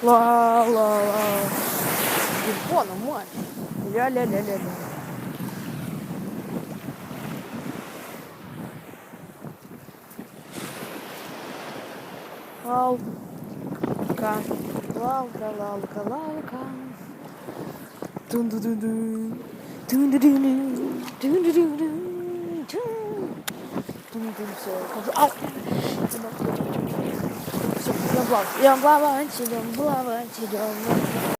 Ла-ла-ла. Телефона мой. Ля-ля-ля-ля-ля. Лалка. Лалка, лалка, лалка. Тун-ду-ду-ду. Тун-ду-ду-ду. Тун-ду-ду-ду. Тун-ду-ду. Все, ау! Все, я плаваю, идем плавать, идем плавать, идем.